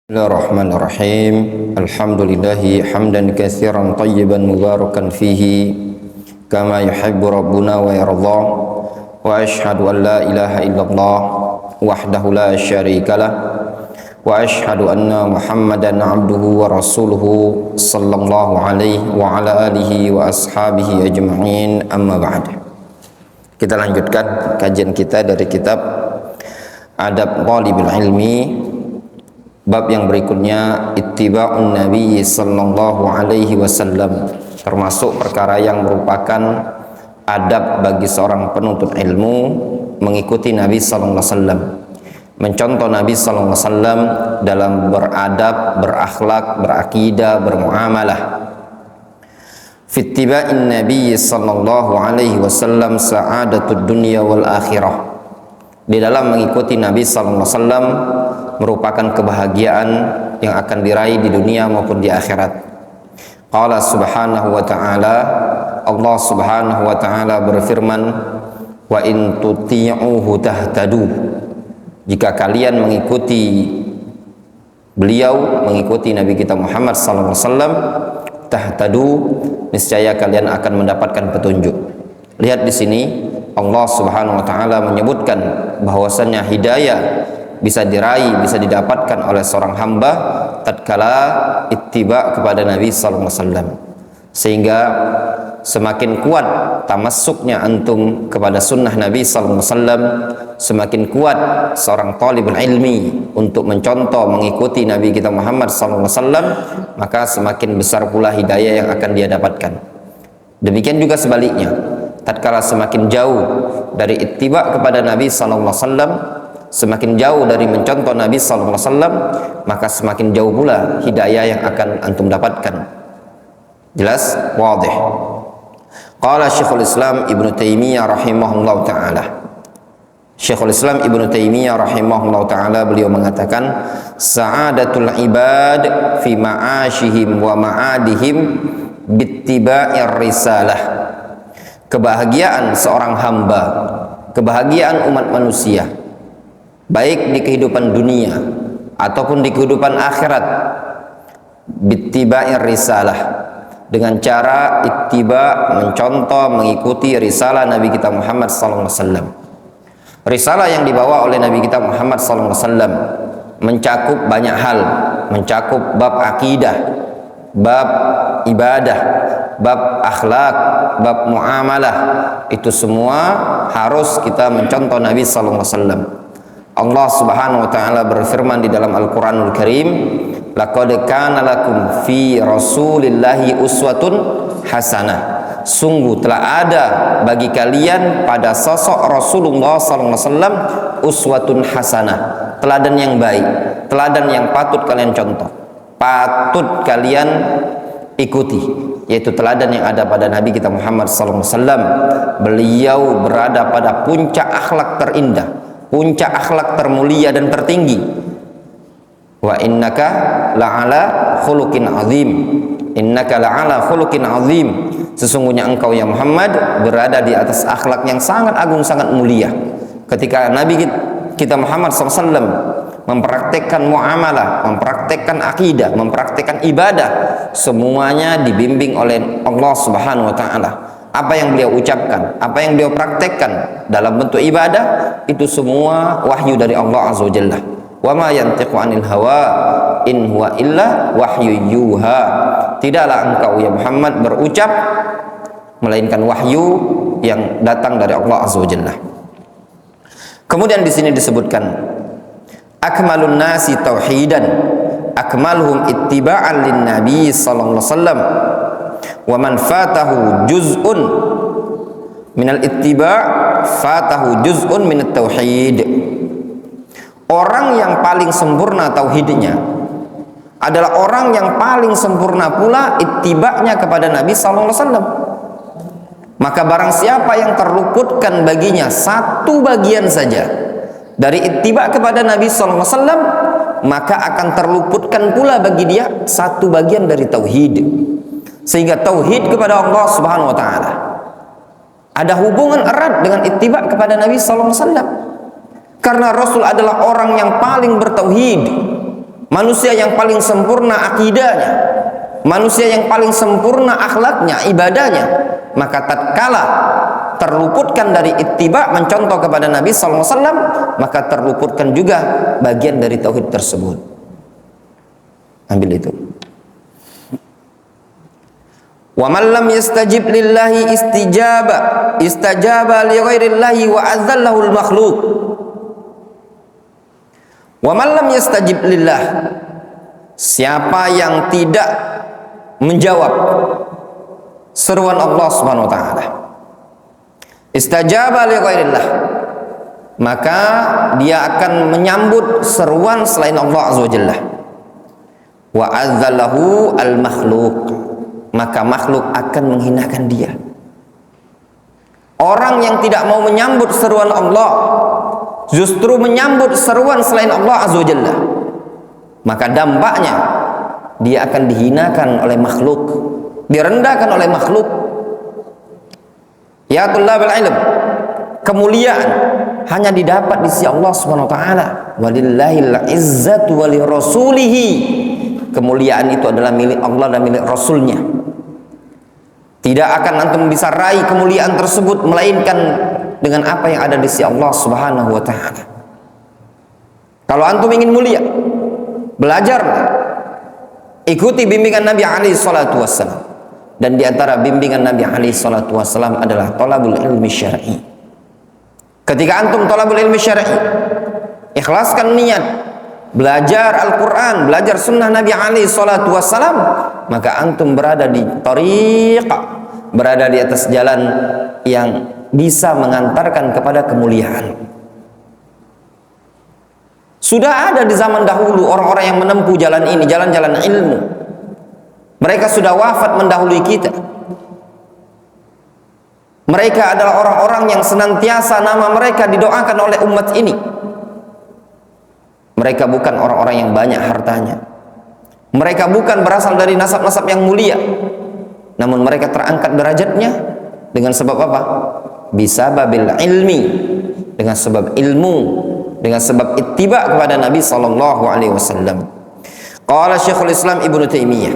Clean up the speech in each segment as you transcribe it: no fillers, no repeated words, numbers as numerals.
Bismillahirrahmanirrahim. Alhamdulillahi hamdan katsiran tayyiban mubarakan fihi kama yuhibbu rabbuna wa yarda. Wa asyhadu an la ilaha illallah wahdahu la syarikalah wa asyhadu anna Muhammadan abduhu wa rasuluhu sallallahu alaihi wa ala alihi wa ashabihi ajma'in, amma ba'd. Kita lanjutkan kajian kita dari kitab Adab Thalibul Ilmi. Bab yang berikutnya, ittiba'un Nabi sallallahu alaihi wasallam, termasuk perkara yang merupakan adab bagi seorang penuntut ilmu, mengikuti Nabi sallallahu alaihi wasallam, mencontoh Nabi sallallahu alaihi wasallam dalam beradab, berakhlak, berakidah, bermuamalah. Fittiba'in Nabi sallallahu alaihi wasallam sa'adatud dunya wal akhirah. Di dalam mengikuti Nabi sallallahu alaihi wasallam merupakan kebahagiaan yang akan diraih di dunia maupun di akhirat. Qala subhanahu wa ta'ala, Allah subhanahu wa ta'ala berfirman, wa in tuti'uhu tahtadu. Jika kalian mengikuti beliau, mengikuti Nabi kita Muhammad sallallahu alaihi wasallam, tahtadu, niscaya kalian akan mendapatkan petunjuk. Lihat di sini Allah subhanahu wa ta'ala menyebutkan bahwasannya hidayah bisa diraih, bisa didapatkan oleh seorang hamba tatkala ittiba kepada Nabi sallallahu alaihi wasallam. Sehingga semakin kuat tamassuknya antum kepada sunnah Nabi sallallahu alaihi wasallam, semakin kuat seorang talibul ilmi untuk mencontoh, mengikuti Nabi kita Muhammad sallallahu alaihi wasallam, maka semakin besar pula hidayah yang akan dia dapatkan. Demikian juga sebaliknya, tatkala semakin jauh dari ittiba kepada Nabi sallallahu alaihi wasallam, semakin jauh dari mencontoh Nabi sallallahu alaihi wasallam, maka semakin jauh pula hidayah yang akan antum dapatkan. Jelas? Wadih. Qala Syekhul Islam Ibnu Taimiyah rahimahullahu taala. Syekhul Islam Ibnu Taimiyah rahimahullahu taala beliau mengatakan, sa'adatul ibad fi ma'ashihim wa ma'adihim bittiba'ir risalah. Kebahagiaan seorang hamba, kebahagiaan umat manusia, baik di kehidupan dunia ataupun di kehidupan akhirat, bittiba'ir risalah, dengan cara ittiba, mencontoh, mengikuti risalah Nabi kita Muhammad sallallahu alaihi wasallam. Risalah yang dibawa oleh Nabi kita Muhammad sallallahu alaihi wasallam mencakup banyak hal, mencakup bab akidah, bab ibadah, bab akhlak, bab muamalah. Itu semua harus kita mencontoh Nabi sallallahu alaihi wasallam. Allah subhanahu wa ta'ala berfirman di dalam Al-Quranul Karim, laqad kana lakum fi rasulillahi uswatun hasanah. Sungguh telah ada bagi kalian pada sosok Rasulullah sallallahu alaihi wasallam uswatun hasanah, teladan yang baik, teladan yang patut kalian contoh, patut kalian ikuti, yaitu teladan yang ada pada Nabi kita Muhammad sallallahu alaihi wasallam. Beliau berada pada puncak akhlak terindah, puncak akhlak termulia dan tertinggi. Wa innaka la'ala khuluqin azim. Innaka la'ala khuluqin azim. Sesungguhnya engkau ya Muhammad berada di atas akhlak yang sangat agung, sangat mulia. Ketika Nabi kita Muhammad SAW mempraktekkan muamalah, mempraktekkan akidah, mempraktekkan ibadah, semuanya dibimbing oleh Allah Subhanahu wa taala. Apa yang beliau ucapkan, apa yang beliau praktekkan dalam bentuk ibadah, itu semua wahyu dari Allah Azza wa Jalla. Wa ma yantiqu 'anil hawa in huwa illa wahyu yuha. Tidaklah engkau ya Muhammad berucap melainkan wahyu yang datang dari Allah Azza wa Jalla. Kemudian di sini disebutkan akmalun nasi tauhidan akmaluhum ittiba'an lin nabi sallallahu alaihi wasallam wa man fatahu juz'un minal ittiba' fatahu juz'un minat tauhid. Orang yang paling sempurna tauhidnya adalah orang yang paling sempurna pula ittiba'nya kepada Nabi sallallahu alaihi wasallam. Maka barang siapa yang terluputkan baginya satu bagian saja dari ittiba' kepada Nabi sallallahu alaihi wasallam, maka akan terluputkan pula bagi dia satu bagian dari tauhid. Sehingga tauhid kepada Allah Subhanahu wa taala ada hubungan erat dengan ittiba' kepada Nabi sallallahu alaihi wasallam. Karena Rasul adalah orang yang paling bertauhid, manusia yang paling sempurna akidahnya, manusia yang paling sempurna akhlaknya, ibadahnya, maka tatkala terluputkan dari ittiba, mencontoh kepada Nabi sallallahu alaihi wasallam, maka terluputkan juga bagian dari tauhid tersebut. Ambil itu. Wa man lam yastajib lillahi istajaba li ghairillahi wa adzallahu al-makhluq. Wa man lam yastajib lillah, siapa yang tidak menjawab seruan Allah Subhanahu wa taala, istajaba li ghairillah, maka dia akan menyambut seruan selain Allah azza wajalla. Wa adzallahu al-makhluq, maka makhluk akan menghinakan dia. Orang yang tidak mau menyambut seruan Allah, justru menyambut seruan selain Allah azza wajalla, maka dampaknya dia akan dihinakan oleh makhluk, direndahkan oleh makhluk. Ya tullabul ilm, kemuliaan hanya didapat di sisi Allah Subhanahu wa taala. Walillahil izzatu wa lirasulihi, kemuliaan itu adalah milik Allah dan milik Rasulnya. Tidak akan antum bisa raih kemuliaan tersebut melainkan dengan apa yang ada di sisi Allah Subhanahu wa taala. Kalau antum ingin mulia, belajarlah, ikuti bimbingan Nabi alaihi salatu wassalam. Dan di antara bimbingan Nabi alaihi salatu wassalam adalah talabul ilmi syar'i. Ketika antum talabul ilmi syar'i, ikhlaskan niat belajar Al-Quran, belajar sunnah Nabi alaihi salatu wassalam, maka antum berada di tariq, berada di atas jalan yang bisa mengantarkan kepada kemuliaan. Sudah ada di zaman dahulu orang-orang yang menempuh jalan ini, jalan-jalan ilmu. Mereka sudah wafat mendahului kita. Mereka adalah orang-orang yang senantiasa nama mereka didoakan oleh umat ini. Mereka bukan orang-orang yang banyak hartanya. Mereka bukan berasal dari nasab-nasab yang mulia. Namun mereka terangkat derajatnya dengan sebab apa? Bisababil ilmi, dengan sebab ilmu, dengan sebab ittiba kepada Nabi sallallahu alaihi wasallam. Qala Syekhul Islam Ibnu Taimiyah,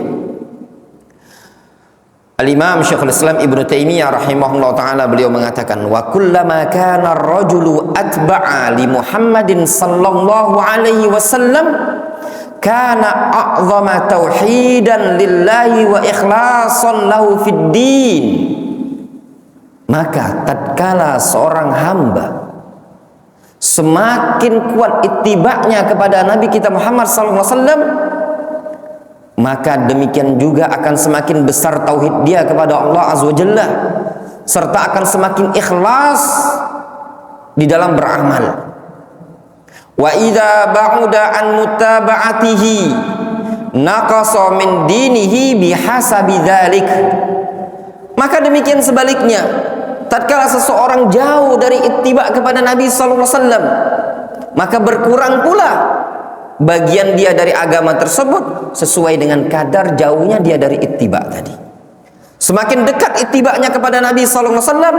Al-Imam Syekhul Islam Ibnu Taimiyah rahimahullah ta'ala, beliau mengatakan, wa kullama kana ar-rajulu atba'a li Muhammadin sallallahu alaihi wasallam kana a'zama tauhidan lillahi wa ikhlasan lahu fid din. Maka tatkala seorang hamba semakin kuat ittiba'nya kepada Nabi kita Muhammad sallallahu alaihi wasallam, maka demikian juga akan semakin besar tauhid dia kepada Allah azza wajalla, serta akan semakin ikhlas di dalam beramal. Wa idza ba'uda an mutaba'atihi naqasa min dinihi bihasabi dzalik. Maka demikian sebaliknya, tatkala seseorang jauh dari ittiba kepada Nabi sallallahu alaihi wasallam, maka berkurang pula bagian dia dari agama tersebut sesuai dengan kadar jauhnya dia dari ittiba tadi. Semakin dekat ittiba'nya kepada Nabi sallallahu alaihi wasallam,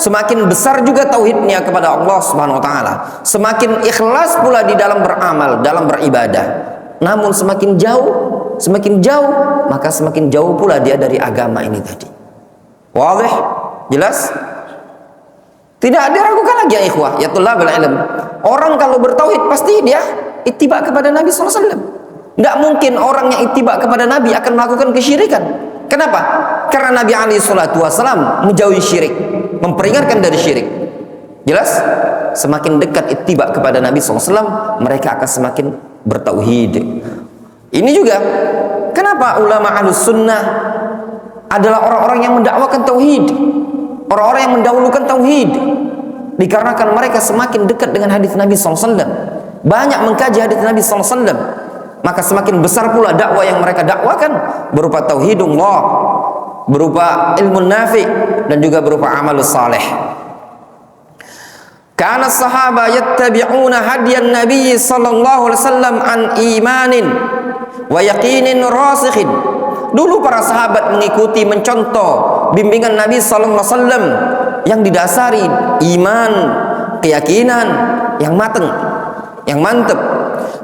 semakin besar juga tauhidnya kepada Allah Subhanahu wa taala. Semakin ikhlas pula di dalam beramal, dalam beribadah. Namun semakin jauh, maka semakin jauh pula dia dari agama ini tadi. Wadih? Jelas? Tidak diragukan lagi ya ikhwah, ya tullabul ilm. Orang kalau bertauhid pasti dia ittiba kepada Nabi sallallahu alaihi wasallam. Tidak mungkin orang yang ittiba kepada Nabi akan melakukan kesyirikan. Kenapa? Karena Nabi alaihi salatu wasallam menjauhi syirik, memperingatkan dari syirik. Jelas? Semakin dekat ittiba kepada Nabi sallallahu alaihi wasallam, mereka akan semakin bertauhid. Ini juga kenapa ulama Ahlus Sunnah adalah orang-orang yang mendakwakan tauhid, orang-orang yang mendahulukan tauhid, dikarenakan mereka semakin dekat dengan hadis Nabi sallallahu alaihi wasallam, banyak mengkaji hadis Nabi sallallahu alaihi wasallam, maka semakin besar pula dakwah yang mereka dakwakan berupa tauhidullah, berupa ilmu nafi' dan juga berupa amal saleh. Kana sahaba yattabi'una hadiyan Nabi sallallahu alaihi wasallam an imanin wa yaqinin rasikhin. Dulu para sahabat mengikuti, mencontoh bimbingan Nabi sallallahu alaihi wasallam yang didasari iman, keyakinan yang matang, yang mantap,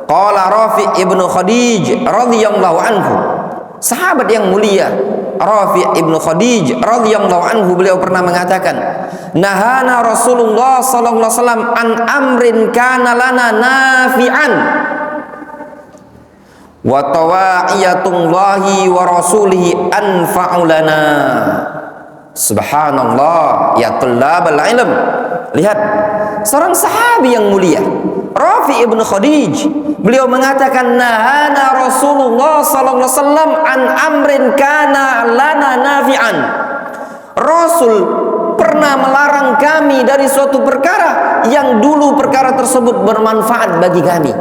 Qala Rafi' ibnu Khadij radhiyallahu anhu, sahabat yang mulia Rafi' ibnu Khadij radhiyallahu anhu, beliau pernah mengatakan, nahana Rasulullah sallallahu alaihi wasallam an amrin kana lana nafi'an wa tawa'iyatullahi wa rasulihi anfa'u lana. Subhanallah, ya tullabal ilm. Lihat, seorang sahabi yang mulia Rafi' ibnu Khadij, beliau mengatakan, nahana Rasulullah sallallahu alaihi wasallam an amrin kana lana nafi'an. Rasul pernah melarang kami dari suatu perkara yang dulu perkara tersebut bermanfaat bagi kami.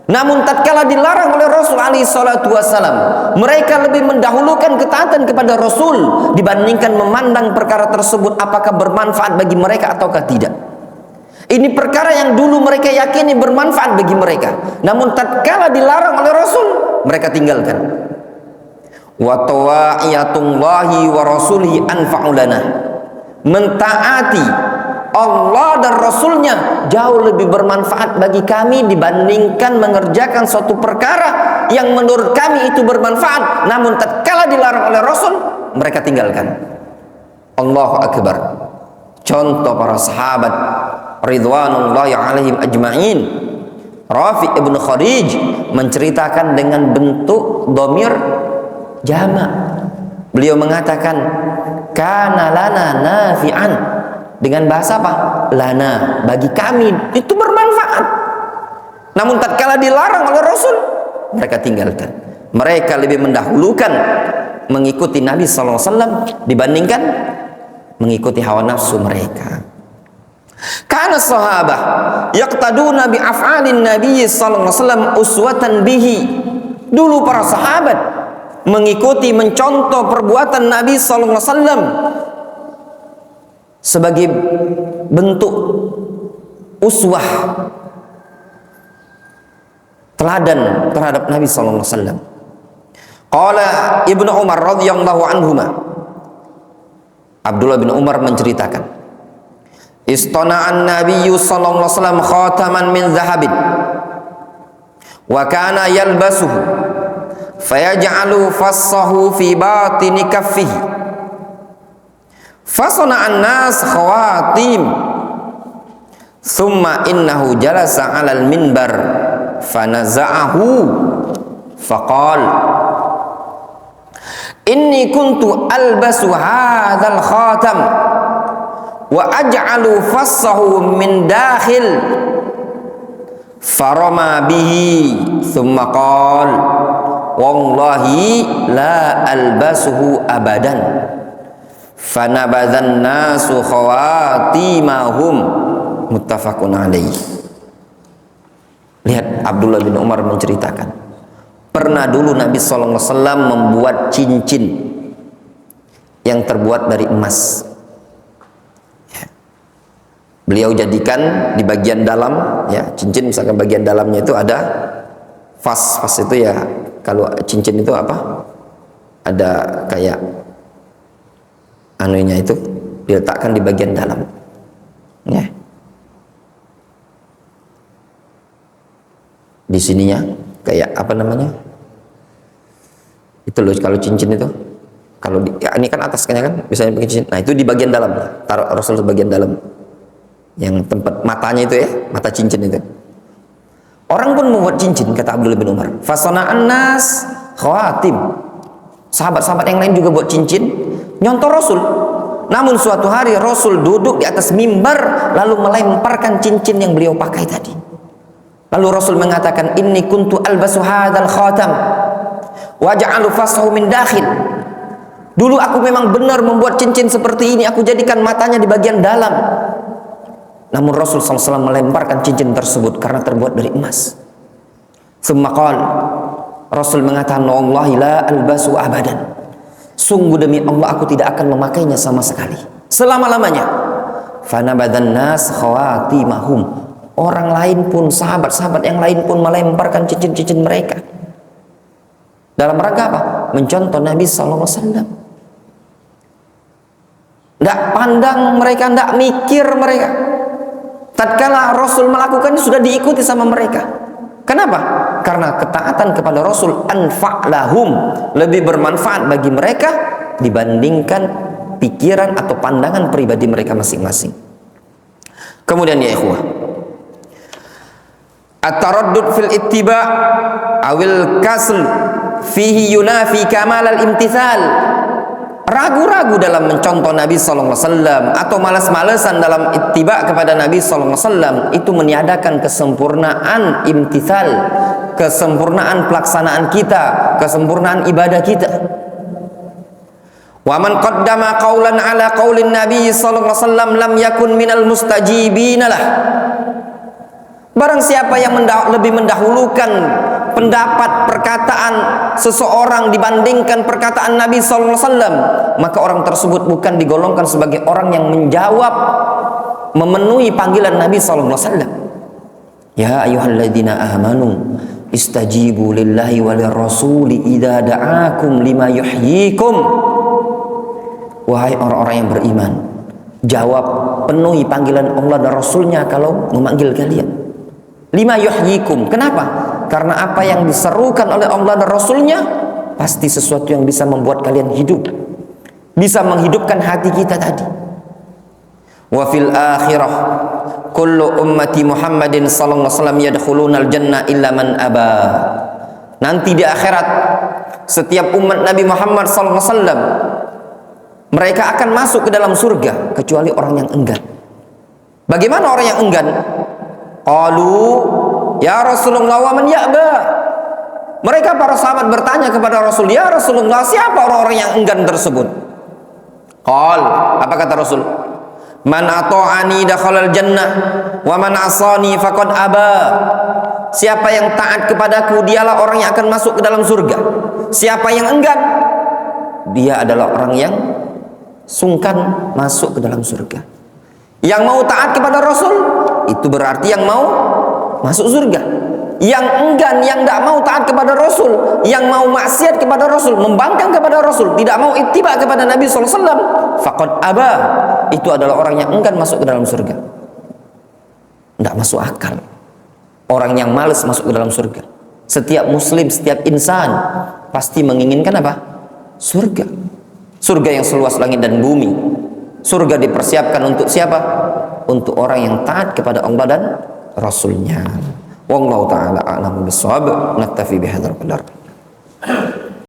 Namun tatkala dilarang oleh Rasul alaihi salatu wasallam, mereka lebih mendahulukan ketaatan kepada Rasul dibandingkan memandang perkara tersebut apakah bermanfaat bagi mereka ataukah tidak. Ini perkara yang dulu mereka yakini bermanfaat bagi mereka, namun tatkala dilarang oleh Rasul, mereka tinggalkan. Wa tawa'iyatullahi wa rasulihi anfa'u lana. Mentaati Allah dan Rasulnya jauh lebih bermanfaat bagi kami dibandingkan mengerjakan suatu perkara yang menurut kami itu bermanfaat, namun tatkala dilarang oleh Rasul, mereka tinggalkan. Allahu Akbar. Contoh para sahabat ridwanullahi alaihim ajma'in. Rafi' ibnu Khadij menceritakan dengan bentuk dhamir jamak. Beliau mengatakan, kana lana nafi'an. Dengan bahasa apa? Lana, bagi kami itu bermanfaat. Namun tatkala dilarang oleh Rasul, mereka tinggalkan. Mereka lebih mendahulukan mengikuti Nabi sallallahu alaihi wasallam dibandingkan mengikuti hawa nafsu mereka. Karena sahabat yaqtaduna bi af'alin Nabi sallallahu alaihi wasallam uswatan bihi. Dulu para sahabat mengikuti, mencontoh perbuatan Nabi sallallahu alaihi wasallam sebagai bentuk uswah, teladan terhadap Nabi sallallahu alaihi wasallam. Qala Ibnu Umar radhiyallahu anhuma, Abdullah bin Umar menceritakan, istona'an nabiyyu sallallahu alaihi wasallam khataman min zahabin wa kana yalbasuhu fayaj'alu fassahu fi batini kaffihi fasona'an nas khawatim thumma innahu jalasa 'alal minbar fanaza'ahu faqal inni kuntu albasu hadzal khatam wa aj'alu fassahu min dakhil farama bihi thumma qal wallahi la albasuhu abadan fanabadzan nasu khawatimahum muttafaqun alaih. Lihat, Abdullah bin Umar menceritakan, pernah dulu Nabi sallallahu alaihi wasallam membuat cincin yang terbuat dari emas. Beliau jadikan di bagian dalam, ya, cincin misalkan bagian dalamnya itu ada fas itu ya, kalau cincin itu apa? Ada kayak anunya itu diletakkan di bagian dalam, ya. Di sininya kayak apa namanya? Itu loh kalau cincin itu, kalau ya, ini kan atasnya kan biasanya pakai cincin. Nah itu di bagian dalam, taruh Rasul di bagian dalam, yang tempat matanya itu ya, mata cincin itu. Orang pun membuat cincin, kata Abdullah bin Umar. Fasona'an nas khawatim. Sahabat-sahabat yang lain juga buat cincin, nyontoh Rasul. Namun suatu hari Rasul duduk di atas mimbar lalu melemparkan cincin yang beliau pakai tadi. Lalu Rasul mengatakan, inni kuntu albasu hadzal khatam wa ja'alu fasahu min dakhil. Dulu aku memang benar membuat cincin seperti ini, aku jadikan matanya di bagian dalam. Namun Rasul sallallahu alaihi wasallam melemparkan cincin tersebut karena terbuat dari emas. Tsumma qala, Rasul mengatakan, wallahi la albasu abadan. Sungguh demi Allah aku tidak akan memakainya sama sekali selama-lamanya. Fanabadzan nas khawatimahum. Orang lain pun, sahabat-sahabat yang lain pun melemparkan cincin-cincin mereka. Dalam rangka apa? Mencontoh Nabi sallallahu alaihi wasallam. Tidak pandang mereka, tidak mikir mereka. Tatkala Rasul melakukannya sudah diikuti sama mereka. Kenapa? Karena ketaatan kepada Rasul anfa'lahum, lebih bermanfaat bagi mereka dibandingkan pikiran atau pandangan pribadi mereka masing-masing. Kemudian ya ikhwah, at-taraddud fil ittiba' awil kasl fihi yunafi kamal al-imtithal. Ragu-ragu dalam mencontoh Nabi SAW atau malas-malesan dalam ittiba kepada Nabi SAW itu meniadakan kesempurnaan imtithal, kesempurnaan pelaksanaan kita, kesempurnaan ibadah kita. Wa man qaddama qaulan ala qaulin Nabi SAW lam yakun minal mustajibina lah. Barang siapa yang lebih mendahulukan pendapat perkataan seseorang dibandingkan perkataan Nabi SAW, maka orang tersebut bukan digolongkan sebagai orang yang menjawab, memenuhi panggilan Nabi SAW. Ya ayyuhalladzina amanu istajibu lillahi walir rasuli idza da'akum lima yuhyikum. Wahai orang-orang yang beriman, jawab, penuhi panggilan Allah dan Rasulnya kalau memanggil kalian. Lima yuhyikum. Kenapa? Karena apa yang diserukan oleh Allah dan Rasulnya pasti sesuatu yang bisa membuat kalian hidup, bisa menghidupkan hati kita tadi. Wa fil akhirah kullu ummati Muhammadin sallallahu alaihi wasallam yadkhulunal jannah illa man aba. Nanti di akhirat setiap umat Nabi Muhammad sallallahu alaihi wasallam mereka akan masuk ke dalam surga kecuali orang yang enggan. Bagaimana orang yang enggan? Qalu ya Rasulullah wa man ya'ba. Mereka para sahabat bertanya kepada Rasul, ya Rasulullah, siapa orang-orang yang enggan tersebut? Qal, apa kata Rasul? Man ata'ani dakhalal jannah wa man asani faqad aba. Siapa yang taat kepadaku dialah orang yang akan masuk ke dalam surga. Siapa yang enggan, dia adalah orang yang sungkan masuk ke dalam surga. Yang mau taat kepada Rasul itu berarti yang mau masuk surga. Yang enggan, yang tidak mau taat kepada Rasul, yang mau maksiat kepada Rasul, membangkang kepada Rasul, tidak mau ittiba kepada Nabi SAW, faqad aba, itu adalah orang yang enggan masuk ke dalam surga. Tidak masuk akal orang yang malas masuk ke dalam surga. Setiap muslim, setiap insan pasti menginginkan apa? Surga. Surga yang seluas langit dan bumi. Surga dipersiapkan untuk siapa? Untuk orang yang taat kepada Allah dan Rasulnya. Wallahu ta'ala a'lamu bis-shawab. Naktafi bihadzal qadar.